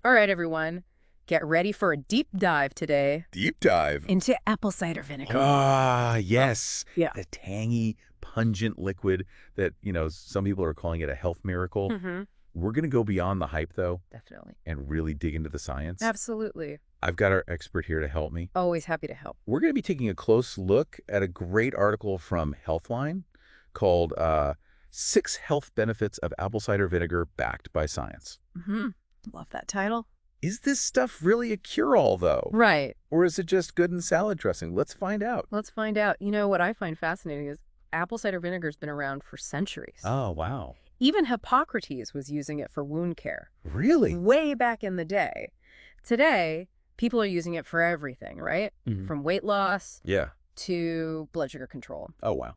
All right, everyone. Get ready for a deep dive today Deep dive. into apple cider vinegar. Ah, yes. Yeah. The tangy, pungent liquid that, some people are calling it a health miracle. Mm-hmm. We're going to go beyond the hype, though, Definitely. and really dig into the science. Absolutely. I've got our expert here to help me. Always happy to help. We're going to be taking a close look at a great article from Healthline called 6 Health Benefits of Apple Cider Vinegar Backed by Science. Mm-hmm. Love that title. Is this stuff really a cure-all, though? Right. Or is it just good in salad dressing? Let's find out. Let's find out. You know, what I find fascinating is apple cider vinegar's been around for centuries. Oh, wow. Even Hippocrates was using it for wound care. Really? Way back in the day. Today, people are using it for everything, right? Mhm. From weight loss Yeah. to blood sugar control. Oh, wow.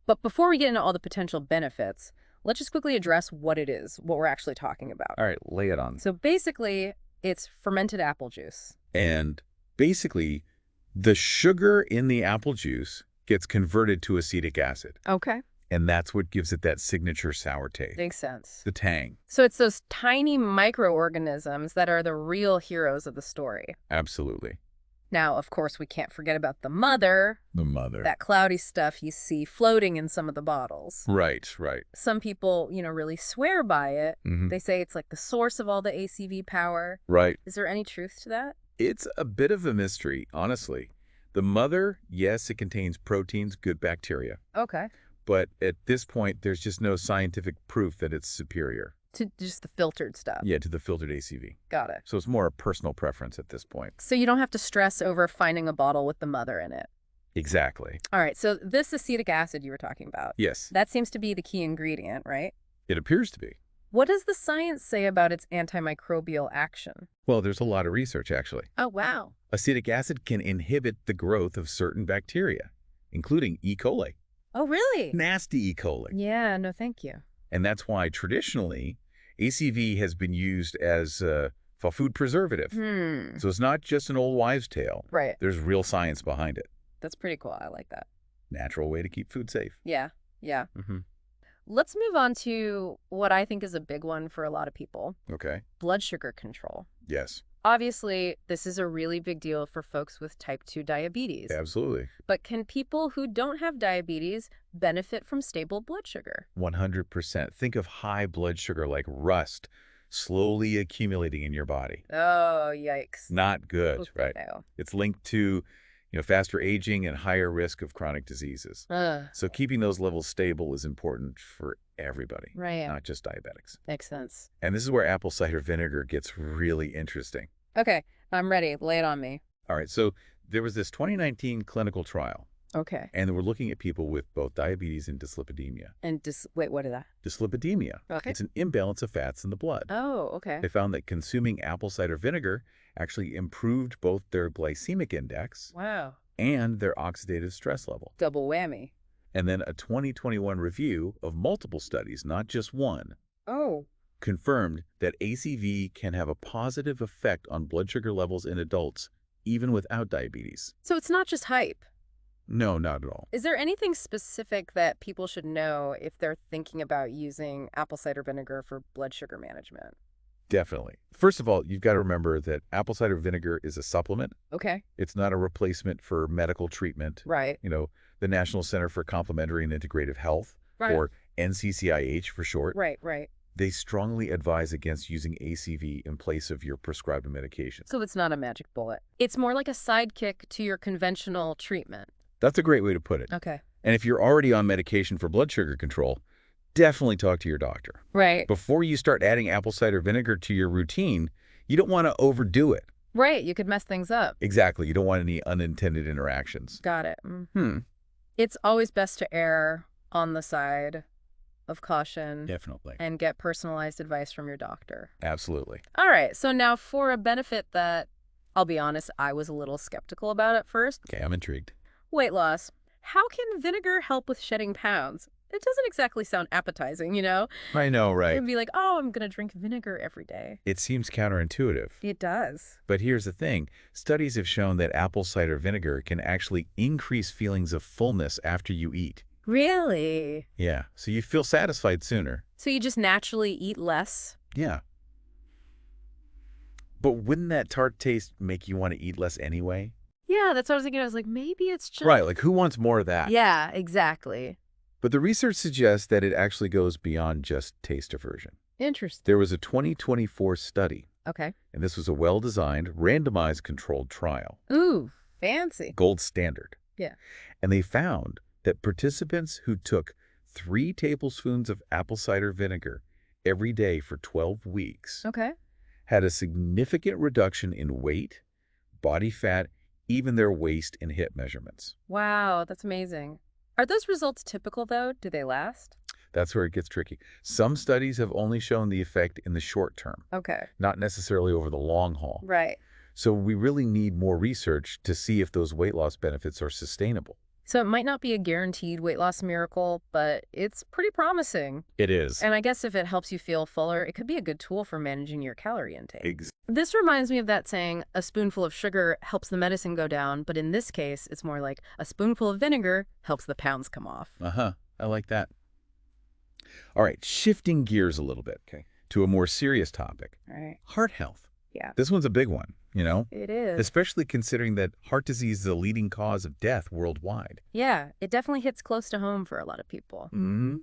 But before we get into all the potential benefits, let's just quickly address what it is, what we're actually talking about. All right, lay it on. So basically, it's fermented apple juice. And basically, the sugar in the apple juice gets converted to acetic acid. Okay. And that's what gives it that signature sour taste. Makes sense. The tang. So it's those tiny microorganisms that are the real heroes of the story. Absolutely. Now, of course, we can't forget about the mother, The mother. that cloudy stuff you see floating in some of the bottles. Right, right. Some people, really swear by it. Mhm. They say it's like the source of all the ACV power. Right. Is there any truth to that? It's a bit of a mystery, honestly. The mother, yes, it contains proteins, good bacteria. Okay. But at this point, there's just no scientific proof that it's superior. To just the filtered stuff. Yeah, to the filtered ACV. Got it. So it's more a personal preference at this point. So you don't have to stress over finding a bottle with the mother in it. Exactly. All right, so this acetic acid you were talking about, Yes, that seems to be the key ingredient, right? it appears to be. What does the science say about its antimicrobial action? Well, there's a lot of research, actually. Oh, wow. Acetic acid can inhibit the growth of certain bacteria, including E. coli. Oh, really? Nasty E. coli. Yeah, no thank you. And that's why, traditionally, ACV has been used as a food preservative. So it's not just an old wives' tale. Right. There's real science behind it. That's pretty cool. I like that. Natural way to keep food safe. Yeah, yeah. Mm-hmm. Let's move on to what I think is a big one for a lot of people, Okay. blood sugar control. Yes, Obviously, this is a really big deal for folks with type 2 diabetes. absolutely. But can people who don't have diabetes benefit from stable blood sugar? 100%. Think of high blood sugar like rust slowly accumulating in your body. Oh, yikes. Not good, Oof, right? no. It's linked to, faster aging and higher risk of chronic diseases. So keeping those levels stable is important for everybody, Right. not just diabetics. Makes sense. And this is where apple cider vinegar gets really interesting. Okay, I'm ready. Lay it on me. All right, so there was this 2019 clinical trial, Okay. and they were looking at people with both diabetes and dyslipidemia. And wait, what is that? Dyslipidemia. Okay. It's an imbalance of fats in the blood. Oh, okay. They found that consuming apple cider vinegar actually improved both their glycemic index Wow. and their oxidative stress level. Double whammy. And then a 2021 review of multiple studies, not just one, Oh. confirmed that ACV can have a positive effect on blood sugar levels in adults, even without diabetes. So it's not just hype. No, not at all. Is there anything specific that people should know if they're thinking about using apple cider vinegar for blood sugar management? Definitely. First of all, you've got to remember that apple cider vinegar is a supplement. Okay. It's not a replacement for medical treatment. Right. The National Center for Complementary and Integrative Health, Right. or NCCIH for short, Right, right. they strongly advise against using ACV in place of your prescribed medication. So it's not a magic bullet. It's more like a sidekick to your conventional treatment. That's a great way to put it. Okay. And if you're already on medication for blood sugar control, definitely talk to your doctor. Right. Before you start adding apple cider vinegar to your routine, you don't want to overdo it. Right. You could mess things up. Exactly. You don't want any unintended interactions. Got it. It's always best to err on the side of caution Definitely. and get personalized advice from your doctor. Absolutely. All right. So now for a benefit that, I'll be honest, I was a little skeptical about at first. Okay, I'm intrigued. Weight loss. How can vinegar help with shedding pounds? It doesn't exactly sound appetizing, you know? I know, right? It'd be like, oh, I'm going to drink vinegar every day. It seems counterintuitive. It does. But here's the thing. Studies have shown that apple cider vinegar can actually increase feelings of fullness after you eat. Really? Yeah, so you feel satisfied sooner. So you just naturally eat less? Yeah. But wouldn't that tart taste make you want to eat less anyway? Yeah, that's what I was thinking. I was like, maybe it's just... Right, like who wants more of that? Yeah, exactly. But the research suggests that it actually goes beyond just taste aversion. Interesting. There was a 2024 study, Okay. and this was a well-designed, randomized controlled trial, Ooh, fancy. gold standard. Yeah. And they found that participants who took 3 tablespoons of apple cider vinegar every day for 12 weeks Okay. had a significant reduction in weight, body fat, even their waist and hip measurements. Wow, that's amazing. Are those results typical, though? Do they last? That's where it gets tricky. Some studies have only shown the effect in the short term, Okay. not necessarily over the long haul. Right. So we really need more research to see if those weight loss benefits are sustainable. So it might not be a guaranteed weight loss miracle, but it's pretty promising. It is. And I guess if it helps you feel fuller, it could be a good tool for managing your calorie intake. Ex This reminds me of that saying, a spoonful of sugar helps the medicine go down, but in this case, it's more like a spoonful of vinegar helps the pounds come off. Uh-huh. I like that. All right, shifting gears a little bit, okay, to a more serious topic. All right. Heart health. Yeah. This one's a big one, It is. especially considering that heart disease is the leading cause of death worldwide. Yeah, it definitely hits close to home for a lot of people. Mm-hmm.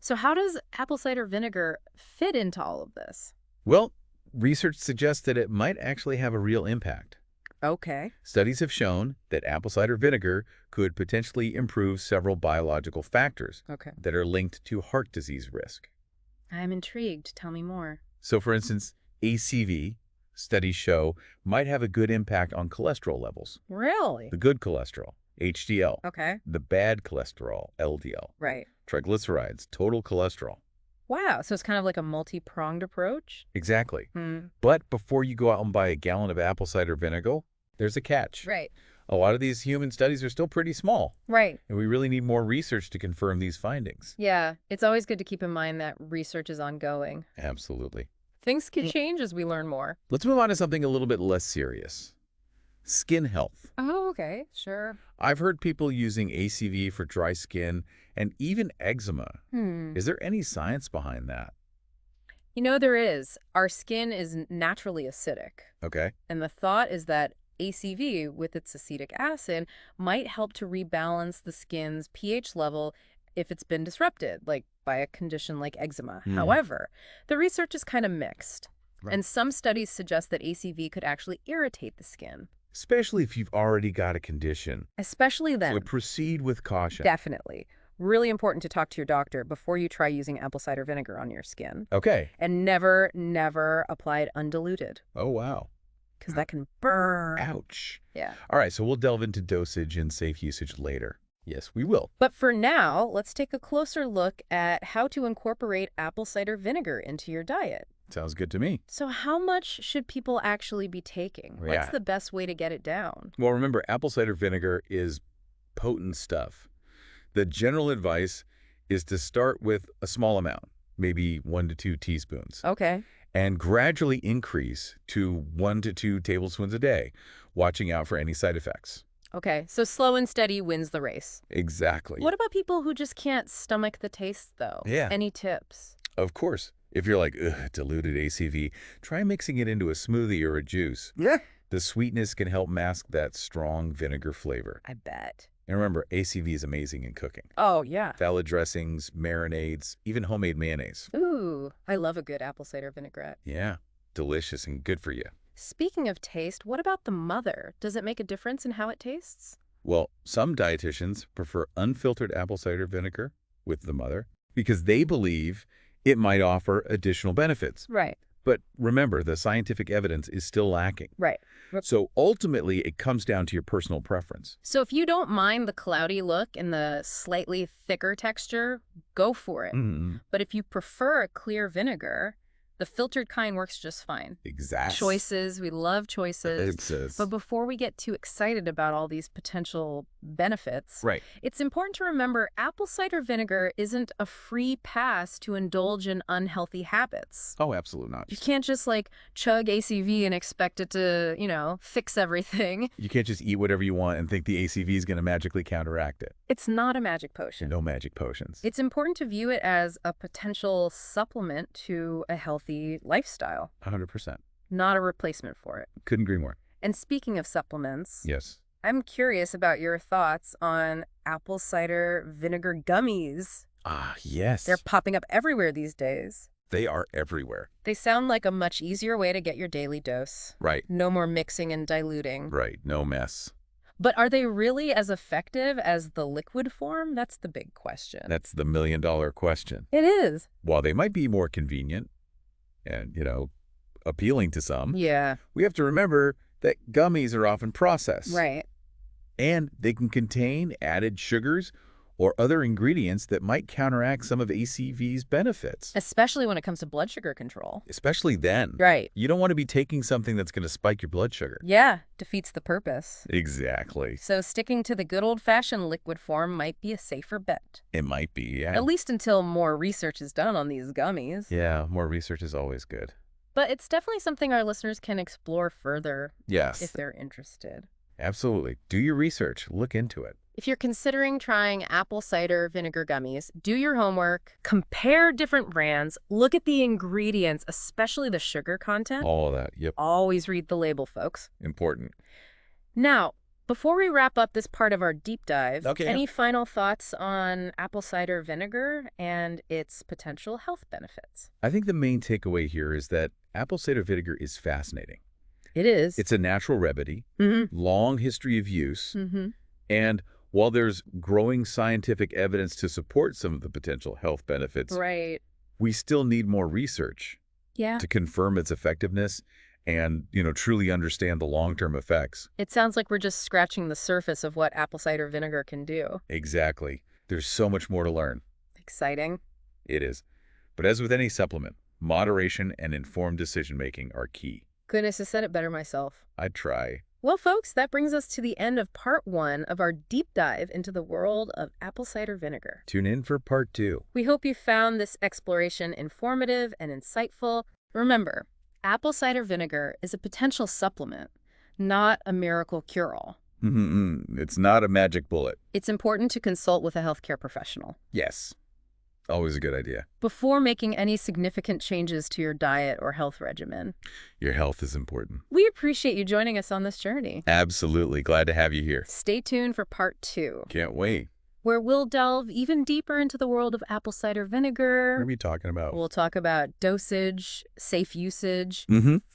So how does apple cider vinegar fit into all of this? Well, research suggests that it might actually have a real impact. Okay. Studies have shown that apple cider vinegar could potentially improve several biological factors Okay. that are linked to heart disease risk. I'm intrigued. Tell me more. So, for instance, ACV, studies show, might have a good impact on cholesterol levels. Really? The good cholesterol, HDL. Okay. The bad cholesterol, LDL. Right. Triglycerides, total cholesterol. Wow. So it's kind of like a multi-pronged approach? Exactly. Hmm. But before you go out and buy a gallon of apple cider vinegar, there's a catch. Right. A lot of these human studies are still pretty small, Right. and we really need more research to confirm these findings. Yeah. It's always good to keep in mind that research is ongoing. Absolutely. Things can change as we learn more. Let's move on to something a little bit less serious. Skin health. Oh, okay. Sure. I've heard people using ACV for dry skin and even eczema. Is there any science behind that? There is. Our skin is naturally acidic. Okay. And the thought is that ACV, with its acetic acid, might help to rebalance the skin's pH level if it's been disrupted, like by a condition like eczema. However, the research is kind of mixed. Right. And some studies suggest that ACV could actually irritate the skin. Especially if you've already got a condition. Especially then. So proceed with caution. Definitely. Really important to talk to your doctor before you try using apple cider vinegar on your skin. Okay. And never, never apply it undiluted, Oh, wow. because that can burn. Ouch. Yeah. All right, so we'll delve into dosage and safe usage later. Yes, we will. But for now, let's take a closer look at how to incorporate apple cider vinegar into your diet. Sounds good to me. So how much should people actually be taking? Yeah. What's the best way to get it down? Well, remember, apple cider vinegar is potent stuff. The general advice is to start with a small amount, maybe 1 to 2 teaspoons, Okay. and gradually increase to 1 to 2 tablespoons a day, watching out for any side effects. Okay, so slow and steady wins the race. Exactly. What about people who just can't stomach the taste, though? Yeah. Any tips? Of course. If you're like, ugh, diluted ACV, try mixing it into a smoothie or a juice. Yeah. The sweetness can help mask that strong vinegar flavor. I bet. And remember, ACV is amazing in cooking. Oh, yeah. Salad dressings, marinades, even homemade mayonnaise. Ooh, I love a good apple cider vinaigrette. Yeah, delicious and good for you. Speaking of taste, what about the mother? Does it make a difference in how it tastes? Well, some dietitians prefer unfiltered apple cider vinegar with the mother because they believe it might offer additional benefits. Right. But remember, the scientific evidence is still lacking. Right. So ultimately, it comes down to your personal preference. So if you don't mind the cloudy look and the slightly thicker texture, go for it. But if you prefer a clear vinegar, the filtered kind works just fine. Exactly. Choices, we love choices. But before we get too excited about all these potential benefits, Right. it's important to remember apple cider vinegar isn't a free pass to indulge in unhealthy habits. Oh, absolutely not. You can't just chug ACV and expect it to, fix everything. You can't just eat whatever you want and think the ACV is going to magically counteract it. It's not a magic potion. No magic potions. It's important to view it as a potential supplement to a healthy lifestyle. 100%. not a replacement for it. Couldn't agree more. And speaking of supplements, Yes. I'm curious about your thoughts on apple cider vinegar gummies. Ah, yes. They're popping up everywhere these days. They are everywhere. They sound like a much easier way to get your daily dose. Right. No more mixing and diluting. Right. No mess. But are they really as effective as the liquid form? That's the big question. That's the million-dollar question. It is. While they might be more convenient and, appealing to some, Yeah. we have to remember that gummies are often processed. Right. And they can contain added sugars or other ingredients that might counteract some of ACV's benefits. Especially when it comes to blood sugar control. Especially then. Right. You don't want to be taking something that's going to spike your blood sugar. Yeah. Defeats the purpose. Exactly. So sticking to the good old-fashioned liquid form might be a safer bet. It might be, yeah. At least until more research is done on these gummies. Yeah, more research is always good. But it's definitely something our listeners can explore further Yes. if they're interested. Absolutely. Do your research. Look into it. If you're considering trying apple cider vinegar gummies, do your homework, compare different brands, look at the ingredients, especially the sugar content. All of that. Yep. Always read the label, folks. Important. Now, before we wrap up this part of our deep dive, Okay. any final thoughts on apple cider vinegar and its potential health benefits? I think the main takeaway here is that apple cider vinegar is fascinating. It is. It's a natural remedy, long history of use, Mm-hmm. and while there's growing scientific evidence to support some of the potential health benefits, Right. we still need more research Yeah. to confirm its effectiveness and, truly understand the long-term effects. It sounds like we're just scratching the surface of what apple cider vinegar can do. Exactly. There's so much more to learn. Exciting. It is. But as with any supplement, moderation and informed decision-making are key. Goodness, I said it better myself. I'd try. Well, folks, that brings us to the end of part 1 of our deep dive into the world of apple cider vinegar. Tune in for part 2. We hope you found this exploration informative and insightful. Remember, apple cider vinegar is a potential supplement, not a miracle cure-all. It's not a magic bullet. It's important to consult with a healthcare professional Yes. Always a good idea. before making any significant changes to your diet or health regimen. Your health is important. We appreciate you joining us on this journey. Absolutely. Glad to have you here. Stay tuned for part 2, Can't wait. where we'll delve even deeper into the world of apple cider What vinegar. are we talking about? We'll talk about dosage, safe usage,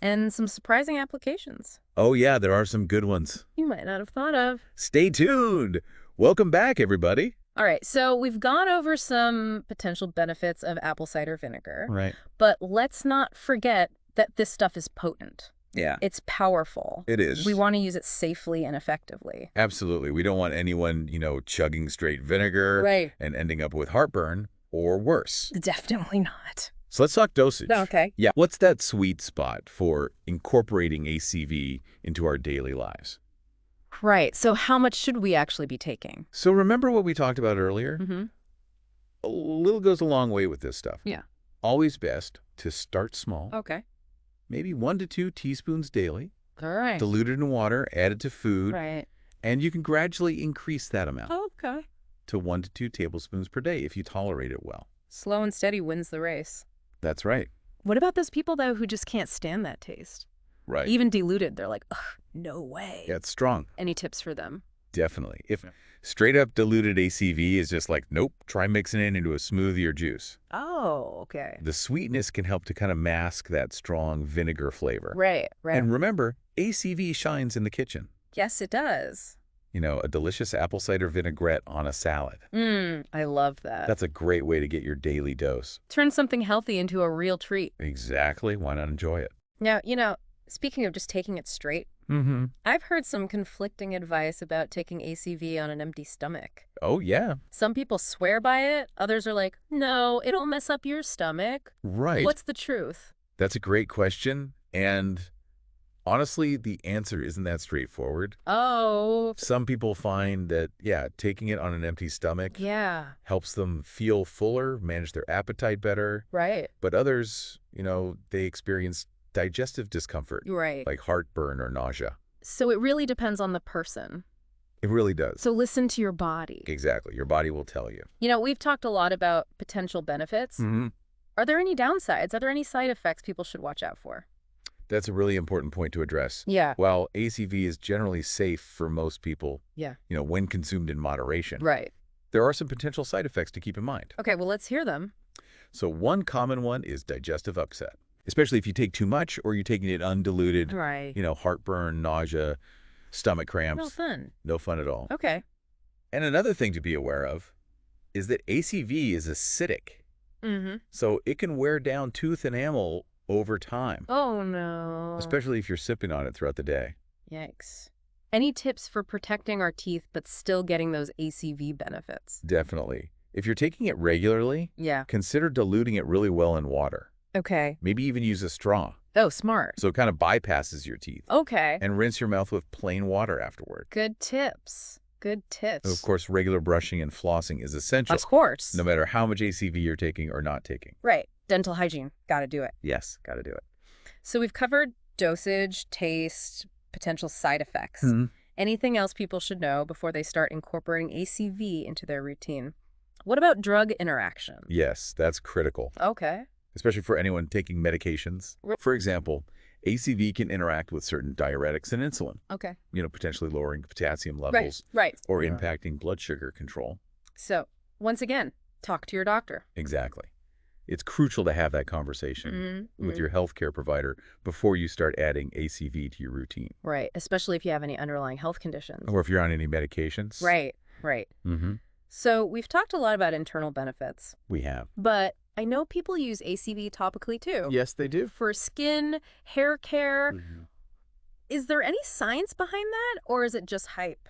and some surprising applications Oh, yeah, there are some good ones. you might not have thought of. Stay tuned. Welcome back, everybody. All right, so we've gone over some potential benefits of apple cider vinegar, Right. but let's not forget that this stuff is potent. Yeah. It's powerful. It is. We want to use it safely and effectively. Absolutely. We don't want anyone, chugging straight vinegar Right. and ending up with heartburn or worse. Definitely not. So let's talk dosage. Okay. Yeah. What's that sweet spot for incorporating ACV into our daily lives? Right. So how much should we actually be taking? So remember what we talked about earlier? Mm-hmm. A little goes a long way with this stuff. Yeah. Always best to start small, Okay. maybe 1 to 2 teaspoons daily, All right. diluted in water, added to food, Right. and you can gradually increase that amount Okay. to 1 to 2 tablespoons per day if you tolerate it well. Slow and steady wins the race. That's right. What about those people, though, who just can't stand that taste? Right. Even diluted, they're like, ugh, no way. Yeah, it's strong. Any tips for them? Definitely. If straight up diluted ACV is just like, nope, try mixing it into a smoothie or juice. Oh, okay. The sweetness can help to kind of mask that strong vinegar flavor. Right, right. And remember, ACV shines in the kitchen. Yes, it does. A delicious apple cider vinaigrette on a salad. I love that. That's a great way to get your daily dose. Turn something healthy into a real treat. Exactly. Why not enjoy it? Now, speaking of just taking it straight, I've heard some conflicting advice about taking ACV on an empty stomach. Oh, yeah. Some people swear by it. Others are like, no, it'll mess up your stomach. Right. What's the truth? That's a great question. And honestly, the answer isn't that straightforward. Oh, Some people find that, taking it on an empty stomach yeah, helps them feel fuller, manage their appetite better. right, But others, they experience digestive discomfort, right. like heartburn or nausea. So it really depends on the person. It really does. So listen to your body. Exactly. Your body will tell you. We've talked a lot about potential benefits. Are there any downsides? Are there any side effects people should watch out for? That's a really important point to address. Yeah. While ACV is generally safe for most people, Yeah. when consumed in moderation, Right. there are some potential side effects to keep in mind. Okay, well, let's hear them. So one common one is digestive upset, especially if you take too much or you're taking it undiluted, Right. heartburn, nausea, stomach cramps. No fun. No fun at all. Okay. And another thing to be aware of is that ACV is acidic. Mm-hmm. So it can wear down tooth enamel over time, Oh, no. especially if you're sipping on it throughout the day. Yikes. Any tips for protecting our teeth but still getting those ACV benefits? Definitely. If you're taking it regularly, Yeah. consider diluting it really well in water. Okay. Maybe even use a straw, Oh, smart. so it kind of bypasses your teeth. Okay. And rinse your mouth with plain water afterward. Good tips. Good tips. Of course, regular brushing and flossing is essential, Of course. no matter how much ACV you're taking or not taking. Right. Dental hygiene. Got to do it. Yes, got to do it. So we've covered dosage, taste, potential side effects. Anything else people should know before they start incorporating ACV into their routine? What about drug interactions? Yes, that's critical, Okay. especially for anyone taking medications. For example, ACV can interact with certain diuretics and insulin, Okay. potentially lowering potassium levels Right. or impacting blood sugar control. So, once again, talk to your doctor. Exactly. It's crucial to have that conversation with your healthcare provider before you start adding ACV to your routine. Right. Especially if you have any underlying health conditions. Or if you're on any medications. Right. Right. So we've talked a lot about internal benefits, We have. but I know people use ACV topically too. Yes, they do. For skin, hair care. Is there any science behind that, or is it just hype?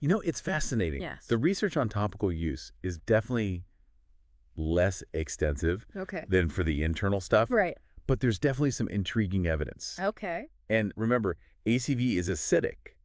It's fascinating. Yes. The research on topical use is definitely less extensive Okay. than for the internal stuff. Right. But there's definitely some intriguing evidence. Okay. And remember, ACV is acidic,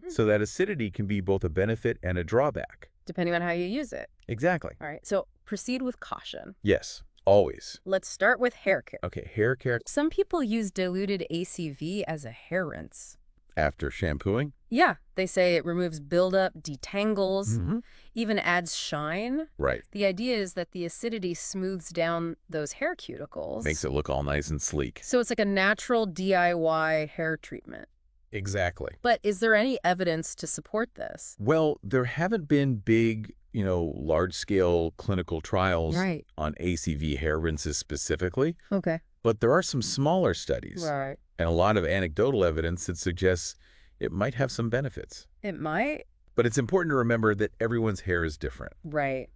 so that acidity can be both a benefit and a drawback. Depending on how you use it. Exactly. All right. So proceed with caution. Yes, always. Let's start with hair care. Okay, hair care Some people use diluted ACV as a hair rinse. after shampooing. Yeah, they say it removes buildup, detangles, even adds shine. Right. The idea is that the acidity smooths down those hair cuticles. Makes it look all nice and sleek. So it's like a natural DIY hair treatment. Exactly. But is there any evidence to support this? Well, there haven't been big, large-scale clinical trials Right. on ACV hair rinses specifically, Okay. but there are some smaller studies Right. and a lot of anecdotal evidence that suggests it might have some benefits. It might. But it's important to remember that everyone's hair is different. Right.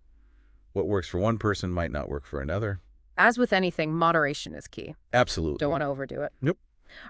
What works for one person might not work for another. As with anything, moderation is key. Absolutely. Don't want to overdo it. Nope.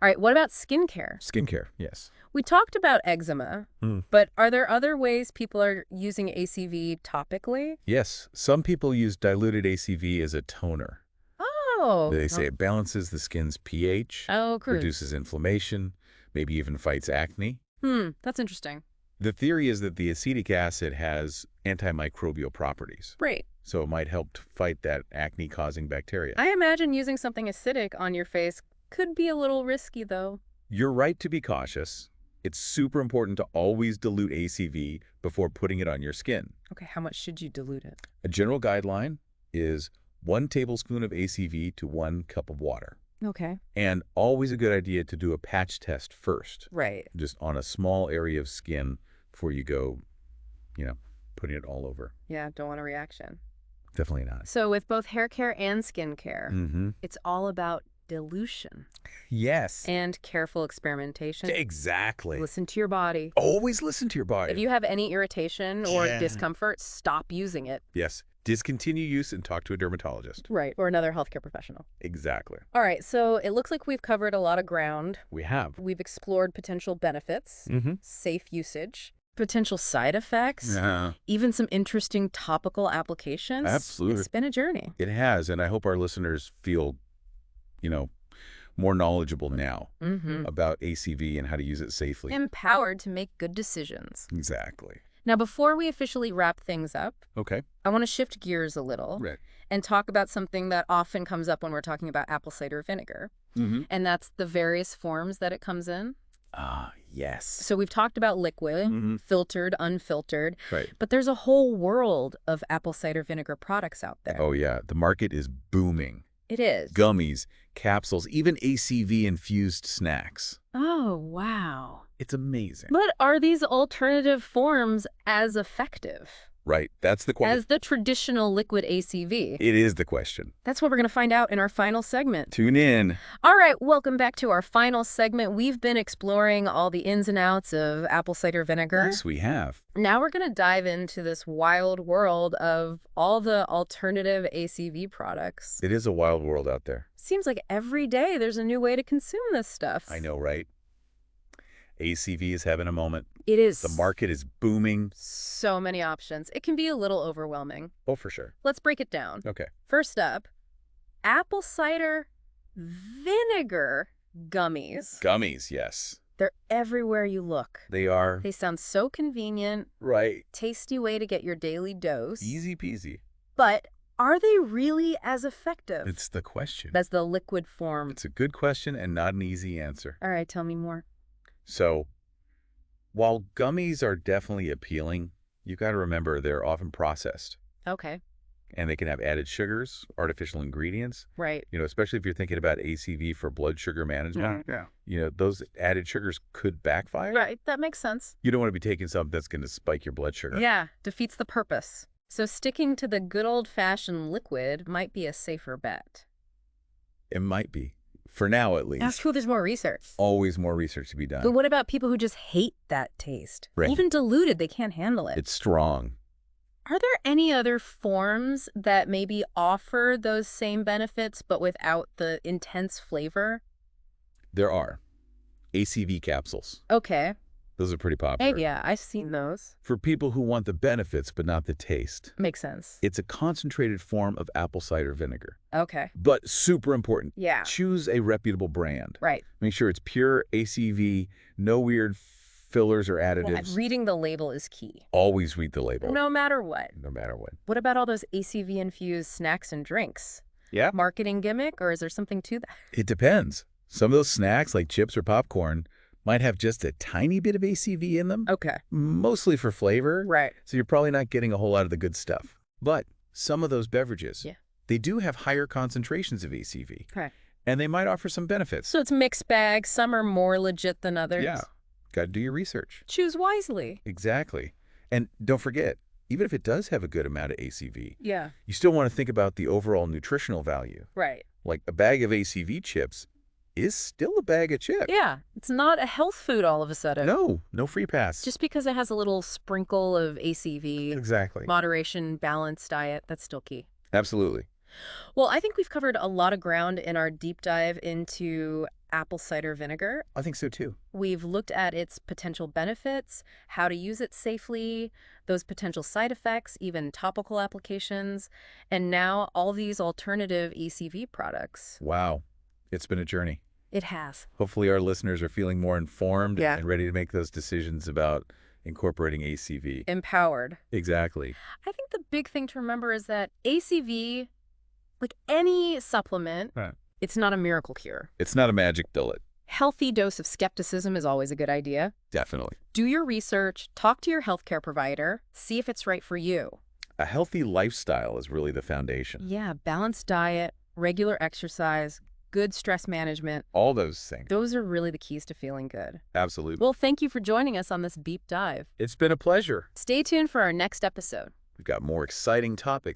All right, what about skincare? Skincare, yes. We talked about eczema, but are there other ways people are using ACV topically? Yes, some people use diluted ACV as a toner. Oh. They say it balances the skin's pH, Oh, crude. reduces inflammation, maybe even fights acne. That's interesting. The theory is that the acetic acid has antimicrobial properties, Right. so it might help to fight that acne-causing bacteria. I imagine using something acidic on your face could be a little risky, though. You're right to be cautious. It's super important to always dilute ACV before putting it on your skin. Okay, how much should you dilute it? A general guideline is 1 tablespoon of ACV to 1 cup of water. Okay. And always a good idea to do a patch test first, Right. just on a small area of skin before you go, putting it all over. Yeah, don't want a reaction. Definitely not. So with both hair care and skin care, Mm-hmm. it's all about dilution Yes. and careful experimentation. Exactly. Listen to your body. Always listen to your body. If you have any irritation or Yeah. discomfort, stop using it. Yes. Discontinue use and talk to a dermatologist. Right. Or another healthcare professional. Exactly. All right. So it looks like we've covered a lot of ground. We have. We've explored potential benefits, Mm-hmm. safe usage, potential side effects, Yeah. even some interesting topical applications. Absolutely. It's been a journey. It has, and I hope our listeners feel, more knowledgeable now about ACV and how to use it safely. Empowered to make good decisions. Exactly. Now, before we officially wrap things up, Okay. I want to shift gears a little Right. and talk about something that often comes up when we're talking about apple cider vinegar, Mm-hmm. and that's the various forms that it comes in. Ah, yes. So we've talked about liquid, Mhm. filtered, unfiltered, Right. but there's a whole world of apple cider vinegar products out there. Oh, yeah. The market is booming. It is. Gummies, capsules, even ACV-infused snacks. Oh, wow. It's amazing. But are these alternative forms as effective Right, that's the question. as the traditional liquid ACV? It is the question. That's what we're going to find out in our final segment. Tune in. All right, welcome back to our final segment. We've been exploring all the ins and outs of apple cider vinegar. Yes, we have. Now we're going to dive into this wild world of all the alternative ACV products. It is a wild world out there. Seems like every day there's a new way to consume this stuff. I know, right? ACV is having a moment. It is. The market is booming. So many options. It can be a little overwhelming. Oh, for sure. Let's break it down. Okay. First up, apple cider vinegar gummies. Gummies, yes. They're everywhere you look. They are. They sound so convenient. Right. Tasty way to get your daily dose. Easy peasy. But are they really as effective? It's the question. That's the liquid form. It's a good question and not an easy answer. All right, tell me more. So, while gummies are definitely appealing, you got to remember they're often processed. Okay. And they can have added sugars, artificial ingredients. Right. Especially if you're thinking about ACV for blood sugar management. Yeah. Those added sugars could backfire. Right. That makes sense. You don't want to be taking something that's going to spike your blood sugar. Yeah. Defeats the purpose. So sticking to the good old-fashioned liquid might be a safer bet. It might be. For now, at least. That's true. There's more research. Always more research to be done. But what about people who just hate that taste? Right. Even diluted, they can't handle it. It's strong. Are there any other forms that maybe offer those same benefits but without the intense flavor? There are. ACV capsules. Okay. Those are pretty popular. Hey, yeah, I've seen those. For people who want the benefits but not the taste. Makes sense. It's a concentrated form of apple cider vinegar. Okay. But super important. Yeah. Choose a reputable brand. Right. Make sure it's pure ACV, no weird fillers or Yeah, additives. reading the label is key. Always read the label. No matter what. No matter what. What about all those ACV-infused snacks and drinks? Yeah. Marketing gimmick, or is there something to that? It depends. Some of those snacks, like chips or popcorn, might have just a tiny bit of ACV in them. Okay. Mostly for flavor. Right. So you're probably not getting a whole lot of the good stuff. But some of those beverages, Yeah. they do have higher concentrations of ACV. Okay. And they might offer some benefits. So it's mixed bag. Some are more legit than others. Yeah. Got to do your research. Choose wisely. Exactly. And don't forget, even if it does have a good amount of ACV, Yeah. you still want to think about the overall nutritional value. Right. Like a bag of ACV chips is still a bag of chips. Yeah. It's not a health food all of a sudden. No free pass. Just because it has a little sprinkle of ACV, Exactly. moderation, balanced diet, that's still key. Absolutely. Well, I think we've covered a lot of ground in our deep dive into apple cider vinegar. I think so too. We've looked at its potential benefits, how to use it safely, those potential side effects, even topical applications, and now all these alternative ACV products. Wow. It's been a journey. It has. Hopefully our listeners are feeling more informed Yeah. and ready to make those decisions about incorporating ACV. Empowered. Exactly. I think the big thing to remember is that ACV, like any supplement, Right. it's not a miracle cure. It's not a magic bullet. Healthy dose of skepticism is always a good idea. Definitely. Do your research, talk to your healthcare provider, see if it's right for you. A healthy lifestyle is really the foundation. Yeah, balanced diet, regular exercise, good stress management. All those things. Those are really the keys to feeling good. Absolutely. Well, thank you for joining us on this deep dive. It's been a pleasure. Stay tuned for our next episode. We've got more exciting topics.